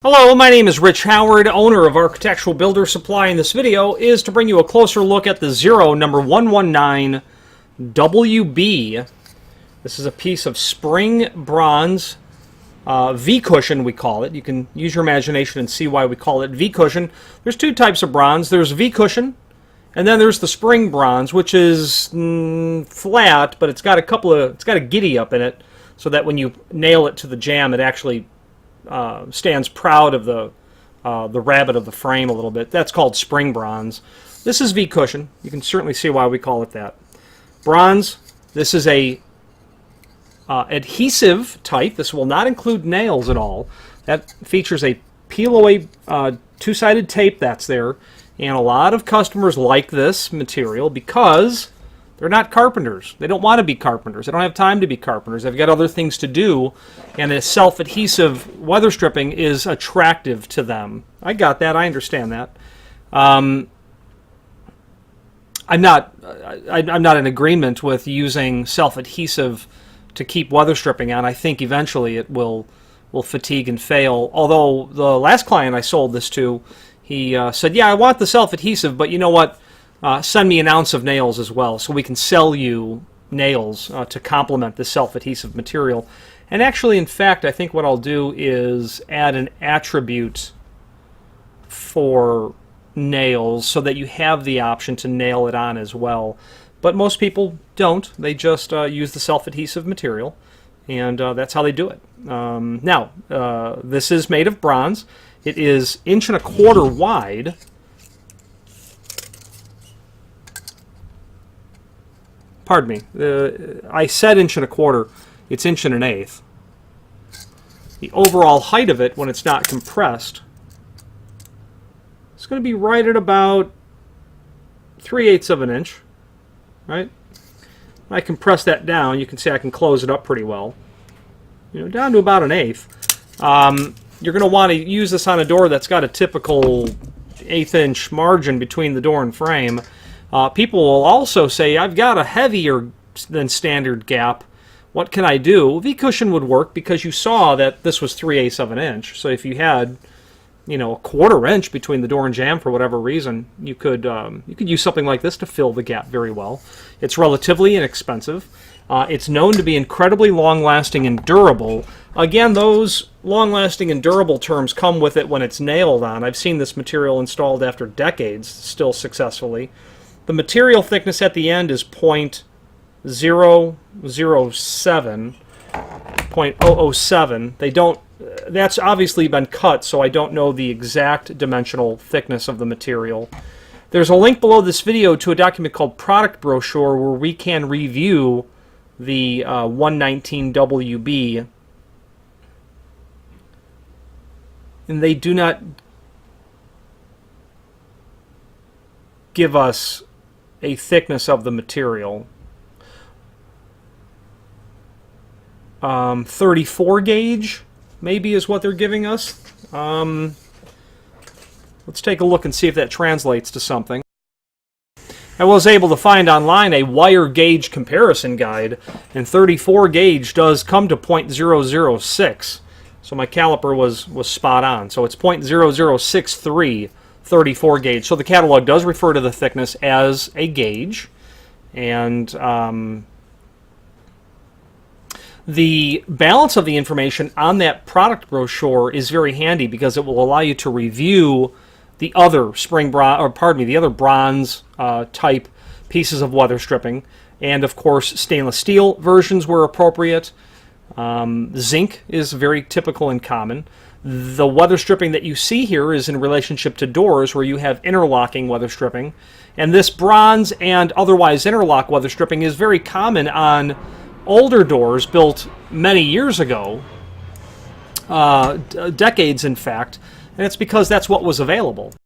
Hello, my name is Rich Howard, owner of Architectural Builder Supply, and this video is to bring you a closer look at the Zero number 119 WB. This is a piece of spring bronze V-cushion, we call it. You can use your imagination and see why we call it V-cushion. There's two types of bronze. There's V-cushion, and then there's the spring bronze, which is flat, but it's got a giddy up in it, so that when you nail it to the jamb, it actually stands proud of the rabbet of the frame a little bit. That's called spring bronze. This is V-cushion. You can certainly see why we call it that. Bronze, this is a adhesive type. This will not include nails at all. That features a peel-away two-sided tape that's there, and a lot of customers like this material because they're not carpenters. They don't want to be carpenters. They don't have time to be carpenters. They've got other things to do, and a self-adhesive weather stripping is attractive to them. I got that. I understand that. I'm not in agreement with using self-adhesive to keep weather stripping on. I think eventually it will fatigue and fail. Although the last client I sold this to, he said, "Yeah, I want the self-adhesive, but you know what? Send me an ounce of nails as well, so we can sell you nails to complement the self-adhesive material." And actually, in fact, I think what I'll do is add an attribute for nails so that you have the option to nail it on as well. But most people don't. They just use the self-adhesive material, and that's how they do it. Now, this is made of bronze. It is 1.25 inches wide. Pardon me, I said 1.25 inches, it's 1 1/8. The overall height of it, when it's not compressed, it's going to be right at about 3/8 of an inch, right? When I compress that down, you can see I can close it up pretty well. You know, down to about 1/8. You're going to want to use this on a door that's got a typical 1/8 inch margin between the door and frame. People will also say, "I've got a heavier than standard gap. What can I do?" V-cushion would work because you saw that this was 3/8 of an inch. So if you had, you know, 1/4 inch between the door and jamb for whatever reason, you could use something like this to fill the gap very well. It's relatively inexpensive. It's known to be incredibly long-lasting and durable. Again, those long-lasting and durable terms come with it when it's nailed on. I've seen this material installed after decades, still successfully. The material thickness at the end is 0.007. They don't. That's obviously been cut, so I don't know the exact dimensional thickness of the material. There's a link below this video to a document called Product Brochure where we can review the 119 WB, and they do not give us a thickness of the material. 34 gauge maybe is what they're giving us. Let's take a look and see if that translates to something. I was able to find online a wire gauge comparison guide, and 34 gauge does come to 0.006. So my caliper was spot on. So it's 0.0063. 34 gauge. So the catalog does refer to the thickness as a gauge, and the balance of the information on that product brochure is very handy because it will allow you to review the other the other bronze type pieces of weather stripping, and of course stainless steel versions were appropriate. Zinc is very typical and common. The weather stripping that you see here is in relationship to doors where you have interlocking weather stripping. And this bronze and otherwise interlock weather stripping is very common on older doors built many years ago, decades in fact, and it's because that's what was available.